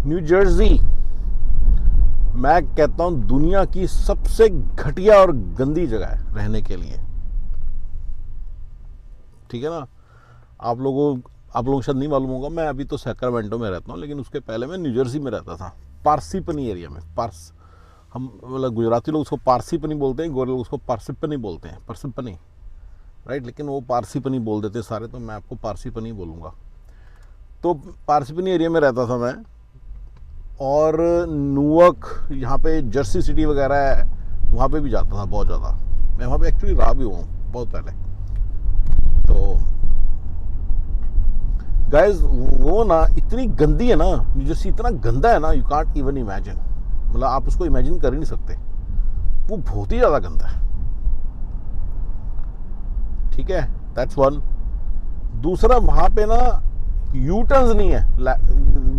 New Jersey मैं कहता हूं दुनिया की सबसे घटिया और गंदी जगह है रहने के लिए। ठीक है ना। आप लोगों को शायद नहीं मालूम होगा, मैं अभी तो सैक्रामेंटो में रहता हूँ, लेकिन उसके पहले मैं न्यू जर्सी में रहता था, पारसीपनी एरिया में। हम मतलब गुजराती लोग उसको पारसीपनी बोलते हैं, गोरे लोग उसको पारसिपनी बोलते हैं, पारसिपनी, राइट। लेकिन वो पारसीपनी बोल देते सारे, तो मैं आपको पारसीपनी बोलूँगा। तो पारसीपनी एरिया में रहता था मैं। और न्यूयॉर्क, यहाँ पे जर्सी सिटी वगैरह है, वहाँ पे भी जाता था बहुत ज़्यादा। मैं वहाँ पे एक्चुअली रहा भी हूँ बहुत पहले। तो गाइस वो ना इतनी गंदी है ना, न्यू जर्सी इतना गंदा है ना, यू कांट इवन इमेजिन। मतलब आप उसको इमेजिन कर ही नहीं सकते, वो बहुत ही ज़्यादा गंदा है। ठीक है, दैट्स वन। दूसरा, वहाँ पे ना यू टर्न्स नहीं है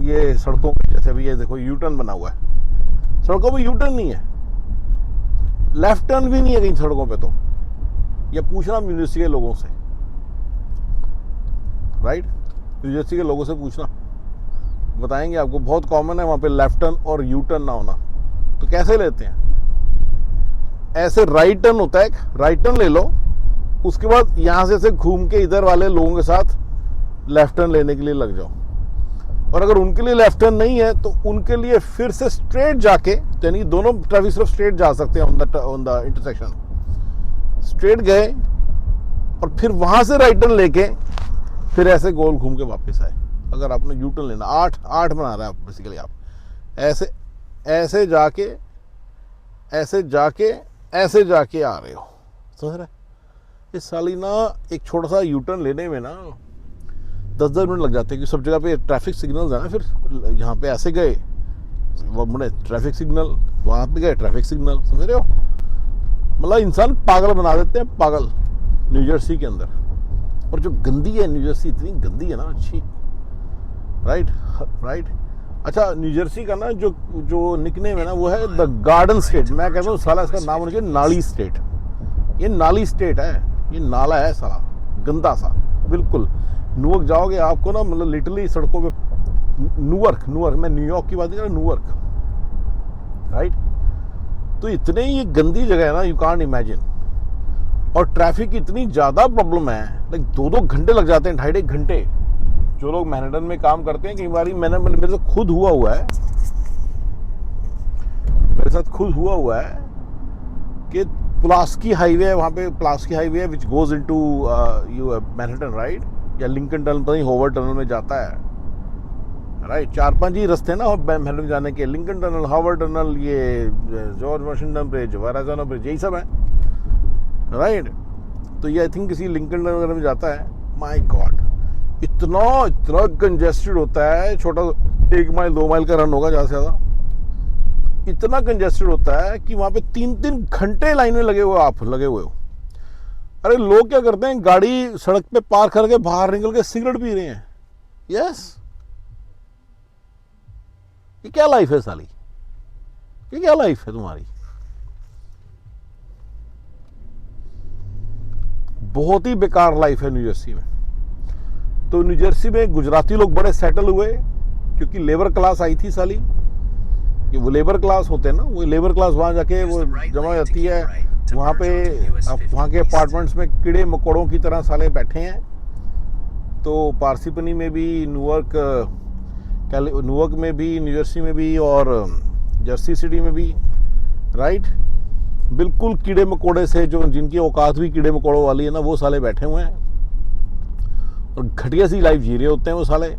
ये सड़कों पे। जैसे अभी ये देखो यू टर्न बना हुआ है, सड़कों पे यू टर्न नहीं है, लेफ्ट टर्न भी नहीं है कहीं सड़कों पे। तो ये पूछना यूनिवर्सिटी के लोगों से, राइट। यूनिवर्सिटी के लोगों से पूछना, बताएंगे आपको। बहुत कॉमन है वहाँ पे लेफ्ट टर्न और यू टर्न ना होना। तो कैसे लेते हैं? ऐसे राइट टर्न होता है, एक राइट टर्न ले लो, उसके बाद यहाँ से घूम के इधर वाले लोगों के साथ लेफ्ट टर्न लेने के लिए लग जाओ। और अगर उनके लिए लेफ्ट टर्न नहीं है तो उनके लिए फिर से स्ट्रेट जाके, यानी दोनों ट्रैफिक सिर्फ स्ट्रेट जा सकते हैं ऑन द इंटरसेक्शन। स्ट्रेट गए और फिर वहां से राइट टर्न लेके फिर ऐसे गोल घूम के वापस आए। अगर आपने यू टर्न लेना, आठ बना रहा है बेसिकली, आप ऐसे जाके आ रहे हो, समझ रहे? इस साली ना एक छोटा सा यू टर्न लेने में ना 10-10 मिनट लग जाते हैं, क्योंकि सब जगह पे ट्रैफिक सिग्नल्स है ना। फिर यहाँ पे ऐसे गए, वो मुड़े ट्रैफिक सिग्नल, वहाँ पे गए ट्रैफिक सिग्नल, समझ रहे हो? मतलब इंसान पागल बना देते हैं, पागल, न्यू जर्सी के अंदर। और जो गंदी है न्यू जर्सी, इतनी गंदी है ना, अच्छी, राइट। अच्छा, न्यू जर्सी का ना जो निकनेम है ना, वो है द गार्डन स्टेट। मैं कहता हूँ साला इसका नाम होना चाहिए नाली स्टेट। ये नाली स्टेट है, ये नाला है साला, गंदा सा बिल्कुल। न्यूयॉर्क जाओगे आपको ना, मतलब लिटरली सड़कों पे, न्यूयॉर्क, मैं न्यूयॉर्क की बात नहीं कर रहा, न्यूयॉर्क, राइट। तो इतने ही गंदी जगह है ना, यू कांट इमेजिन। और ट्रैफिक की इतनी ज़्यादा प्रॉब्लम है, लाइक 2-2 घंटे लग जाते हैं, 2.5 घंटे। जो लोग मैनहट्टन में काम करते हैं, कई बार मेरे साथ खुद हुआ हुआ है कि प्लास्की हाईवे है वहाँ पे, प्लास्की हाईवे है which goes into Manhattan, right, या लिंकन टनल, पता नहीं होवर टनल में जाता है, राइट। 4-5 ही रास्ते ना मैनहट्टन जाने के, लिंकन टनल, हार्वर्ड टनल, ये जॉर्ज वाशिंगटन ब्रिज, वराजाना ब्रिज, यही सब है, राइट। तो ये आई थिंक किसी लिंकन टनल वगैरह में जाता है। माय गॉड, इतना कंजेस्टेड होता है, छोटा 1 माइल 2 माइल का रन होगा ज़्यादा से ज़्यादा, इतना कंजेस्टेड होता है कि वहाँ पे 3-3 घंटे लाइन में लगे हुए हो। अरे लोग क्या करते हैं, गाड़ी सड़क पे पार्क करके बाहर निकल के सिगरेट पी रहे हैं। यस, ये क्या लाइफ है साली, ये क्या लाइफ है तुम्हारी? बहुत ही बेकार लाइफ है न्यू जर्सी में। तो न्यू जर्सी में गुजराती लोग बड़े सेटल हुए, क्योंकि लेबर क्लास आई थी साली। ये वो लेबर क्लास होते हैं ना, वो लेबर क्लास वहाँ जाके वो जमा हो जाती है। वहाँ पे वहाँ के अपार्टमेंट्स में कीड़े मकोड़ों की तरह साले बैठे हैं। तो पारसीपनी में भी, न्यूयॉर्क में भी, न्यू जर्सी में भी, और जर्सी सिटी में भी, राइट। बिल्कुल कीड़े मकोड़े से, जो जिनकी औकात भी कीड़े मकोड़ों वाली है ना, वो साले बैठे हुए हैं और घटिया सी लाइफ जी रहे होते हैं वो साले।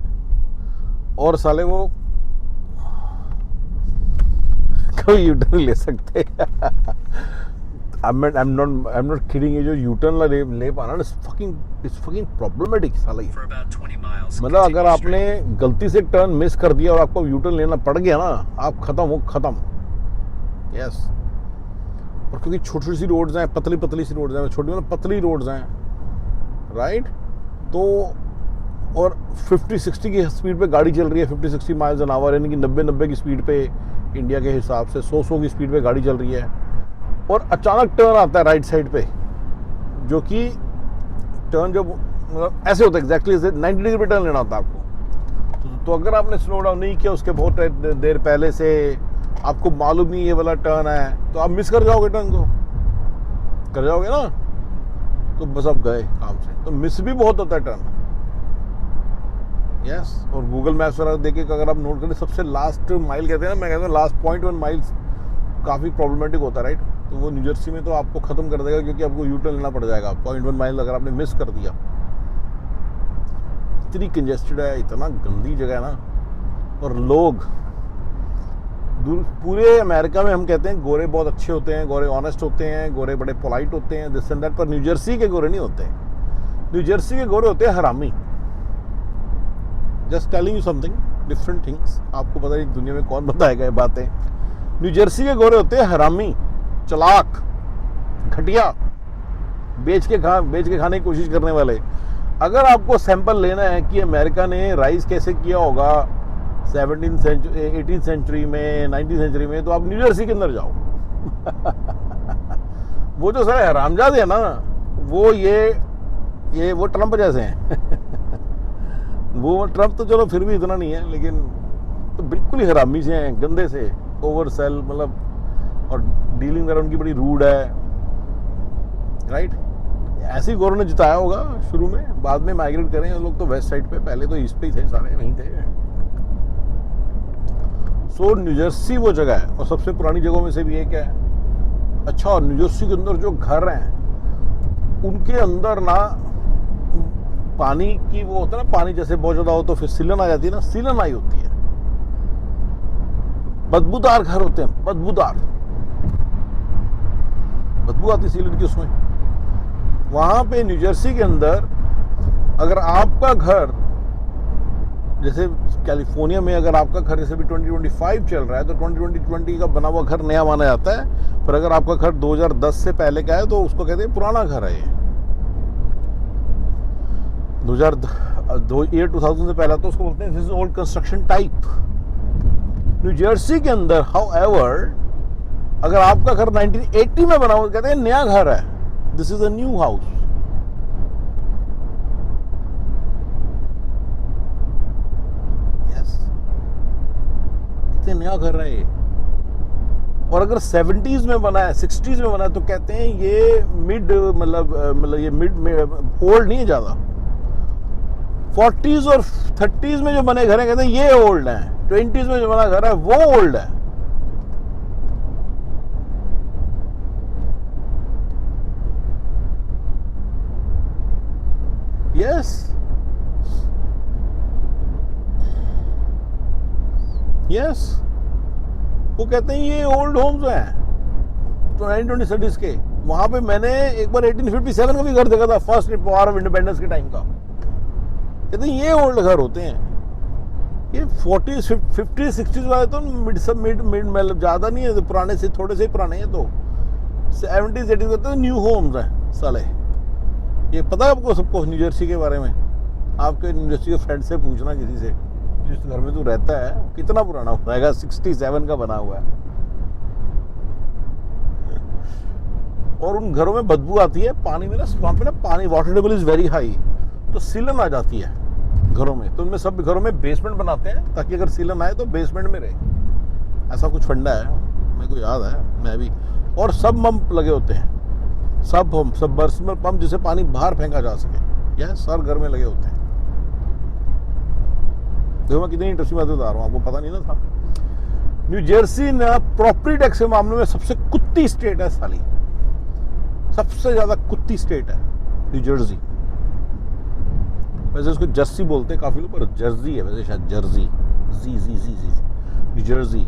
और साले वो कोई यू टर्न ले सकते I'm not kidding। ये जो यू टर्न ले पाना, इट्स फकिंग प्रॉब्लमेटिक साला। मतलब अगर आपने गलती से टर्न मिस कर दिया और आपको यू टर्न लेना पड़ गया ना, आप खत्म। यस। और क्योंकि छोटी सी रोड्स हैं, पतली सी रोड्स हैं, छोटी मतलब पतली रोड्स हैं, राइट। तो और 50-60 की स्पीड पे गाड़ी चल रही है, 50-60 माइल्स एन आवर, यानी कि 90 की स्पीड पे, इंडिया के हिसाब से 100 की स्पीड पे गाड़ी चल रही है। और अचानक टर्न आता है राइट साइड पे, जो कि टर्न जब मतलब ऐसे होता है एग्जैक्टली 90 डिग्री पे टर्न लेना होता है आपको। तो अगर आपने स्लो डाउन नहीं किया उसके बहुत देर पहले से, आपको मालूम नहीं ये वाला टर्न है, तो आप मिस कर जाओगे, टर्न को कर जाओगे ना, तो बस आप गए काम से। तो मिस भी बहुत होता है टर्न। यस, और गूगल मैप्स वगैरह देखिए, अगर आप नोट करें सबसे लास्ट माइल कहते हैं ना, मैं कहता हूँ लास्ट 0.1 माइल्स काफ़ी प्रॉब्लमेटिक होता है, राइट। तो वो न्यू जर्सी में तो आपको ख़त्म कर देगा, क्योंकि आपको यू टर्न लेना पड़ जाएगा 0.1 माइल अगर आपने मिस कर दिया। इतनी कंजेस्टेड है, इतना गंदी जगह है ना। और लोग पूरे अमेरिका में हम कहते हैं गोरे बहुत अच्छे होते हैं, गोरे ऑनेस्ट होते हैं, गोरे बड़े पोलाइट होते हैं, दिस एंड दैट, पर न्यू जर्सी के गोरे नहीं होते। न्यू जर्सी के गोरे होते हैं हरामी। Just telling you something different things, आपको पता नहीं दुनिया में कौन बताएगा ये बातें। न्यू जर्सी के गोरे होते हैं हरामी, चालाक, घटिया, बेच के खाने की कोशिश करने वाले। अगर आपको सैंपल लेना है कि अमेरिका ने राइज कैसे किया होगा 17th सेंचुरी, 18th सेंचुरी में, 19th सेंचुरी में, तो आप न्यू जर्सी के अंदर जाओ। वो जो सारे हरामजादे हैं ना, वो ट्रंप जैसे हैं। वो ट्रंप तो चलो फिर भी इतना नहीं है, लेकिन तो बिल्कुल ही हरामी से हैं, गंदे से, ओवर सेल, मतलब, और डीलिंग वगैरह उनकी बड़ी रूड है, राइट। ऐसे ही गौरव ने जिताया होगा शुरू में, बाद में माइग्रेट करें लोग तो वेस्ट साइड पे, पहले तो ईस्ट पे ही थे, सारे वहीं थे। सो न्यू जर्सी वो जगह है, और सबसे पुरानी जगहों में से भी एक है। अच्छा, और न्यू जर्सी के अंदर जो घर हैं उनके अंदर ना पानी की वो होता है ना, पानी जैसे बहुत ज्यादा हो तो फिर सीलन आ जाती है ना, सीलन आई होती है, बदबूदार घर होते हैं, बदबूदार, बदबू आती सीलन की उसमें। वहां पे न्यू जर्सी के अंदर अगर आपका घर, जैसे कैलिफोर्निया में अगर आपका घर जैसे भी 2025 चल रहा है तो 2020 का बना हुआ घर नया माना जाता है, पर अगर आपका घर 2010 से पहले का है तो उसको कहते हैं पुराना घर है। ये 2000 से पहला तो उसको बोलते हैं this is old construction type. New Jersey के अंदर हाउएवर अगर आपका घर 1980 में बना हुआ कहते हैं नया घर है, this is a new house. Yes, कहते हैं नया घर है ये। और अगर 70s में बना है, 60s में बना है, तो कहते हैं ये मिड, मतलब ये मिड ओल्ड नहीं है ज्यादा। 40s और 30s में जो बने घर हैं कहते हैं ये ओल्ड है। 20s में जो बना घर है वो ओल्ड है। यस, यस, वो कहते हैं ये ओल्ड होम्स हैं तो 1920 के। वहां पे मैंने एक बार 1857 का भी घर देखा था, फर्स्ट वॉर ऑफ इंडिपेंडेंस के टाइम का। कहते हैं ये ओल्ड घर होते हैं। ये 40s 50s 60s वाले तो मिड मतलब ज्यादा नहीं है, पुराने से थोड़े से पुराने हैं। तो 70s 80s का तो न्यू होम्स हैं साले। ये पता है आपको सबको न्यू जर्सी के बारे में? आपके न्यू जर्सी के फ्रेंड से पूछना, किसी से जिस घर में तू रहता है कितना पुराना होगा, 67 का बना हुआ है। और उन घरों में बदबू आती है पानी में ना, वहां पे ना पानी water table is very high, तो सीलन आ जाती है घरों में। तो उनमें सब घरों में बेसमेंट बनाते हैं ताकि अगर सीलन आए तो बेसमेंट में रहे। ऐसा कुछ फंडा है, मेरे को याद है, मैं भी। और सब पंप लगे होते हैं, सब सबमर्सिबल पंप जिसे पानी बाहर फेंका जा सके, यह सर घर में लगे होते हैं। देखो मैं कितनी इंटरेस्टिंग बात बता रहा हूँ, आपको पता नहीं ना था। न्यू जर्सी ना प्रॉपर्टी टैक्स के मामले में सबसे कुत्ती स्टेट है साली, सबसे ज्यादा कुत्ती स्टेट है न्यू जर्सी। वैसे उसको जर्सी बोलते हैं काफी लोग, पर जर्सी है वैसे, शायद जर्सी, जी न्यू जर्सी।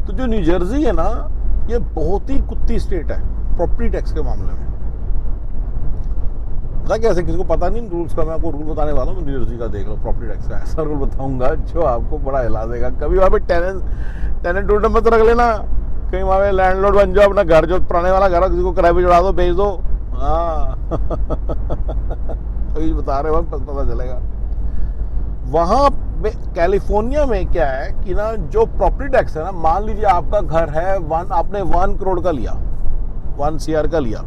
तो जो न्यू जर्सी है ना, ये बहुत ही कुत्ती स्टेट है प्रॉपर्टी टैक्स के मामले में। पता कैसे, किसी को पता नहीं रूल्स का, मैं आपको रूल बताने वाला हूँ न्यू जर्सी का। देख लो प्रॉपर्टी टैक्स का ऐसा रूल बताऊंगा जो आपको बड़ा हिला देगा। कभी वहाँ पे टेनेंट टूट मत रख लेना, कहीं वहाँ पे लैंडलॉर्ड बन जाओ, अपना घर जो पुराने वाला घर है किसी को किराए पे चढ़ा दो, बेच दो। हाँ तो बता रहे वक्त पता चलेगा। वहाँ कैलिफोर्निया में क्या है कि ना, जो प्रॉपर्टी टैक्स है ना, मान लीजिए आपका घर है आपने 1 करोड़ का लिया, 1 CR का लिया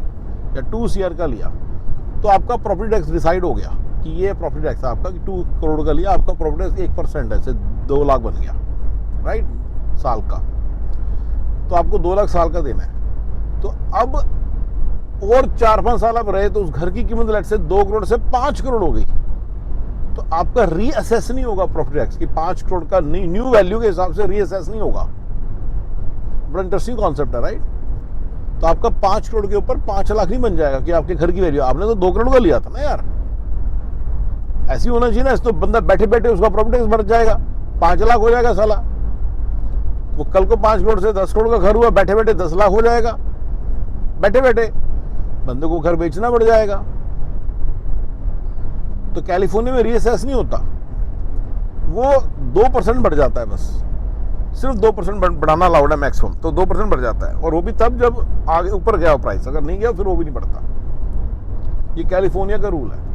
या 2 CR का लिया, तो आपका प्रॉपर्टी टैक्स डिसाइड हो गया कि ये प्रॉपर्टी टैक्स है आपका कि 2 करोड़ का लिया, आपका प्रॉपर्टी टैक्स 1% है, 2 लाख बन गया, राइट, साल का। तो आपको 2 लाख साल का देना है। तो अब और 4-5 साल आप रहे तो उस घर की कीमत लेट से 2 करोड़ से 5 करोड़ हो गई। तो आपका रीअसेस नहीं होगा प्रॉपर्टी टैक्स की, 5 करोड़ का न्यू वैल्यू के हिसाब से रीअसेस नहीं होगा। बड़ा इंटरेस्टिंग कॉन्सेप्ट है, राइट। तो आपका 5 करोड़ के ऊपर 5 लाख नहीं बन जाएगा कि आपके घर की वैल्यू, आपने तो 2 करोड़ का लिया था ना यार। ऐसी होना चाहिए ना, तो बंदा बैठे बैठे उसका प्रॉपर्टी टैक्स भर जाएगा, 5 लाख हो जाएगा साला। वो कल को 5 करोड़ से 10 करोड़ का घर हुआ, बैठे बैठे 10 लाख हो जाएगा, बैठे बैठे बंदे को घर बेचना पड़ जाएगा। तो कैलिफोर्निया में रीअसेस नहीं होता, वो 2% बढ़ जाता है, बस सिर्फ 2% बढ़ाना अलाउड है मैक्सिमम, तो 2% बढ़ जाता है, और वो भी तब जब आगे ऊपर गया प्राइस, अगर नहीं गया फिर वो भी नहीं बढ़ता। ये कैलिफोर्निया का रूल है।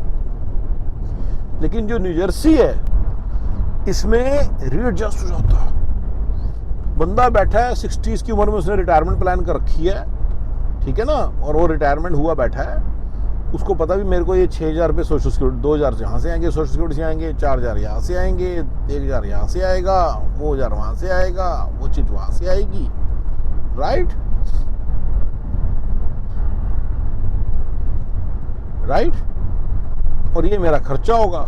लेकिन जो न्यूजर्सी है इसमें रीएडजस्ट हो जाता है। बंदा बैठा है 60s की उम्र में, उसने रिटायरमेंट प्लान कर रखी है, ठीक है ना, और वो रिटायरमेंट हुआ बैठा है, उसको पता भी मेरे को ये 6,000 रुपये सोशल सिक्योरिटी, 2,000 यहाँ से आएंगे, सोशल सिक्योरिटी से आएंगे, 4,000 यहाँ से आएंगे, 1,000 यहाँ से आएगा, वो 1,000 वहाँ से आएगा, वो चीज वहाँ से आएगी, राइट राइट। और ये मेरा खर्चा होगा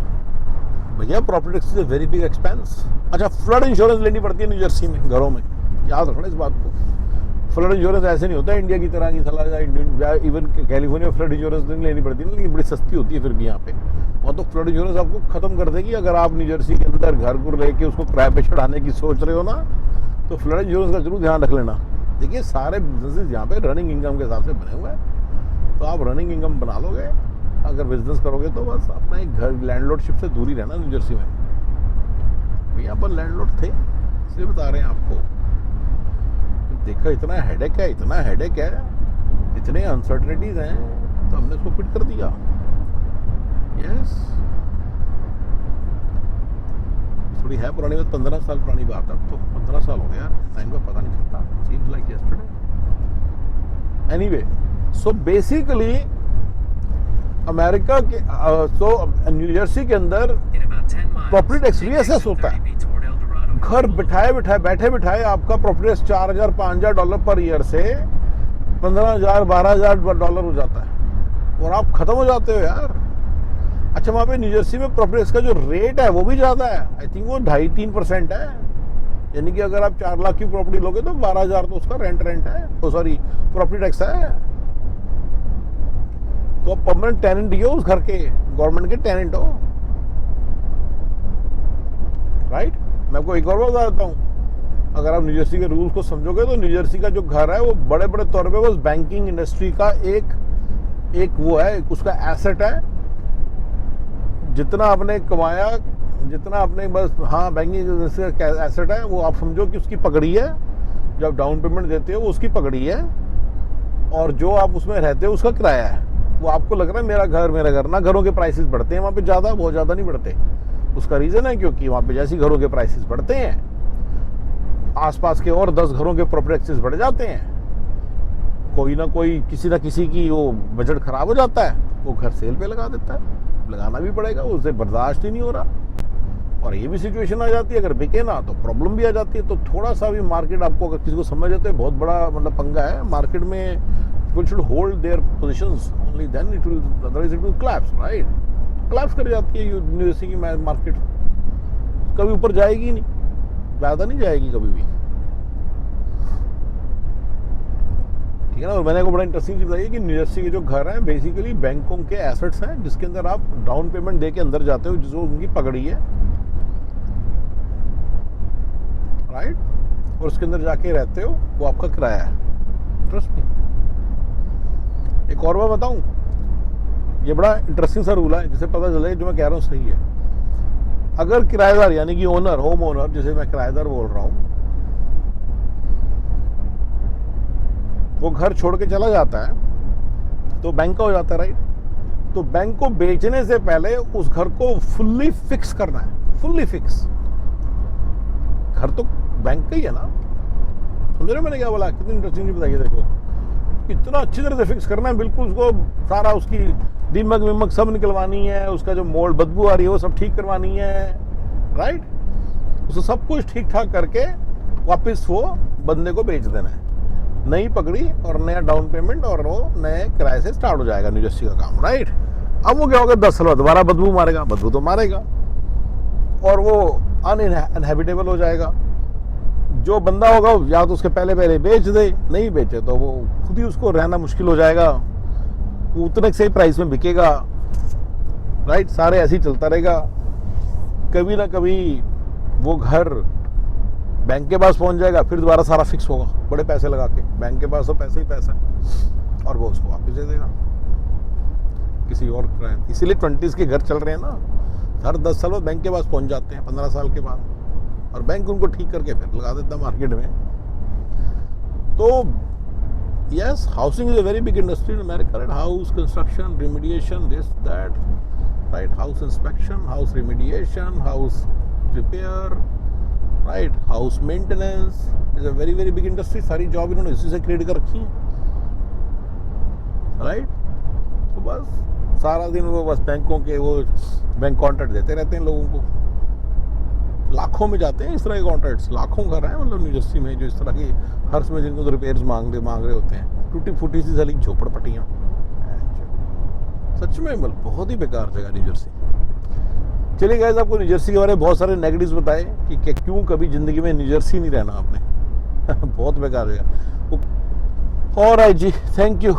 भैया। Property tax is a very big expense. अच्छा, फ्लड इंश्योरेंस लेनी पड़ती है न्यूजर्सी में घरों में, याद रखना इस बात को। फ्लड इंश्योरेंस ऐसे नहीं होता है इंडिया की तरह की सलाह, इवन कैलिफोर्निया फ्लड इंश्योरेंस नहीं लेनी पड़ती है, लेकिन बड़ी सस्ती होती है फिर भी यहाँ पे। वहाँ तो फ्लड इंश्योरेंस आपको खत्म कर देगी। अगर आप न्यूजर्सी के अंदर घर को लेके उसको किराए पे चढ़ाने की सोच रहे हो ना, तो फ्लड इंश्योरेंस का जरूर ध्यान रख लेना। देखिए, सारे बिजनेसेस यहाँ पे रनिंग इनकम के हिसाब से बने हुए हैं, तो आप रनिंग इनकम बना लोगे अगर बिजनेस करोगे तो। बस अपना एक घर लैंडलॉर्डशिप से दूरी रहना न्यूजर्सी में। यहाँ पर लैंडलॉर्ड थे, इसलिए बता रहे हैं आपको। देखा इतना हेडेक है, इतना हेडेक है, इतने अनसर्टनिटीज हैं, तो हमने उसको क्विट कर दिया। यस, थोड़ी है पुरानी बात, 15 साल पुरानी बात। अब तो 15 साल हो गया यार, टाइम का पता नहीं चलता, seems like yesterday. Anyway, so basically America के न्यूजर्सी के अंदर प्रॉपर्टी टैक्स रीअसेस होता है। घर बैठे बिठाए आपका प्रॉपर्टी टैक्स $4,000-5,000 पर ईयर से $15,000-12,000 हो जाता है, और आप खत्म हो जाते हो यार। अच्छा, वहाँ पे न्यूजर्सी में प्रॉपर्टी टैक्स का जो रेट है वो भी ज़्यादा है, आई थिंक वो 2.5-3% है। यानी कि अगर आप 4 लाख की प्रॉपर्टी लोगे तो 12,000 तो उसका रेंट है, तो सॉरी प्रॉपर्टी टैक्स है। तो आप परमानेंट टेनेंट ही हो उस घर के, गवर्नमेंट के टेनेंट हो, राइट। मैं आपको एक और बात बता देता हूँ, अगर आप न्यूजर्सी के रूल्स को समझोगे तो न्यूजर्सी का जो घर है वो बड़े बड़े तौर पे बस बैंकिंग इंडस्ट्री का एक वो है, उसका एसेट है। जितना आपने कमाया, जितना आपने बस, हाँ, बैंकिंग इंडस्ट्री का एसेट है, वो आप समझो कि उसकी पकड़ी है। जब डाउन पेमेंट देते हो वो उसकी पकड़ी है, और जो आप उसमें रहते हो उसका किराया है। वो आपको लग रहा है मेरा घर ना, घरों के प्राइसेस बढ़ते हैं वहाँ पे ज़्यादा, बहुत ज़्यादा नहीं बढ़ते। उसका रीज़न है क्योंकि वहाँ पे जैसे घरों के प्राइसेस बढ़ते हैं, आसपास के और 10 घरों के प्रॉपर्टी टैक्सेस बढ़ जाते हैं। कोई ना कोई, किसी ना किसी की वो बजट खराब हो जाता है, वो घर सेल पे लगा देता है, लगाना भी पड़ेगा, उसे बर्दाश्त ही नहीं हो रहा। और ये भी सिचुएशन आ जाती है, अगर बिके ना तो प्रॉब्लम भी आ जाती है। तो थोड़ा सा भी मार्केट, आपको अगर किसी को समझ आते हैं, बहुत बड़ा मतलब पंगा है मार्केट में। People should hold their positions, only then it will, otherwise it will collapse, right? collapse कर जाती है यूनिवर्सिटी की मार्केट, कभी ऊपर जाएगी नहीं, ज़्यादा नहीं जाएगी कभी भी, ठीक है ना। और मैंने को बड़ा इंटरेस्टिंग चीज़ बताई कि न्यूजर्सी के जो घर हैं बेसिकली बैंकों के एसेट्स हैं, जिसके अंदर आप डाउन पेमेंट दे के अंदर जाते हो, जो उनकी पकड़ी है, राइट, और उसके अंदर जाके रहते हो, वो आपका किराया है। Trust me. एक और बात बताऊं, ये बड़ा इंटरेस्टिंग सा रूल है, जिसे पता चले जो मैं कह रहा हूँ सही है। अगर किराएदार यानी कि ओनर, होम ओनर, जिसे मैं किराएदार बोल रहा हूँ, वो घर छोड़ के चला जाता है तो बैंक का हो जाता है, राइट। तो बैंक को बेचने से पहले उस घर को फुल्ली फिक्स करना है, फुल्ली फिक्स। घर तो बैंक का ही है ना, समझ रहे मैंने क्या बोला? कितनी इंटरेस्टिंग चीज बताइए। देखो, इतना अच्छी तरह से फिक्स करना है, बिल्कुल उसको सारा उसकी दीमक विमक सब निकलवानी है, उसका जो मोल्ड बदबू आ रही है वो सब ठीक करवानी है, राइट। उसको सब कुछ ठीक ठाक करके वापस वो बंदे को बेच देना है, नई पकड़ी और नया डाउन पेमेंट और वो नए किराए से स्टार्ट हो जाएगा न्यू जर्सी का काम, राइट। अब वो क्या होगा, 10 साल बाद दोबारा बदबू मारेगा, बदबू तो मारेगा और वो अनहैबिटेबल हो जाएगा। जो बंदा होगा या तो उसके पहले बेच दे, नहीं बेचे तो वो खुद ही उसको रहना मुश्किल हो जाएगा, वो उतने सही प्राइस में बिकेगा, राइट। सारे ऐसे ही चलता रहेगा, कभी ना कभी वो घर बैंक के पास पहुंच जाएगा, फिर दोबारा सारा फिक्स होगा बड़े पैसे लगा के, बैंक के पास तो पैसे ही पैसा है और वो उसको वापस दे देगा किसी और किराए। इसीलिए 20s के घर चल रहे हैं ना, हर 10 साल बाद बैंक के पास पहुंच जाते हैं, 15 साल के बाद, और बैंक उनको ठीक करके फिर लगा देता मार्केट में। तो yes, housing is a very big industry in America, right. House construction, remediation, this that, right. House inspection, house remediation, house repair, right. House maintenance is a very very big industry. सारी job इन्होंने इसी से create कर रखी है, right. तो बस सारा दिन वो बस बैंकों के वो बैंक कॉन्ट्रैक्ट देते रहते हैं लोगों को, लाखों में जाते हैं इस तरह के कॉन्ट्रैक्ट्स, लाखों घर हैं मतलब न्यू जर्सी में जो इस तरह की हर्ष में जिनको तो रिपेयर्स मांग रहे होते हैं, टूटी फूटी सी साली झोपड़पट्टियाँ, सच में मतलब बहुत ही बेकार जगह न्यू जर्सी। चलिए गाइस, आपको न्यू जर्सी के बारे में बहुत सारे नेगेटिव्स बताए कि क्यों कभी जिंदगी में न्यू जर्सी नहीं रहना आपने बहुत बेकार जगह। Alright ji, thank you.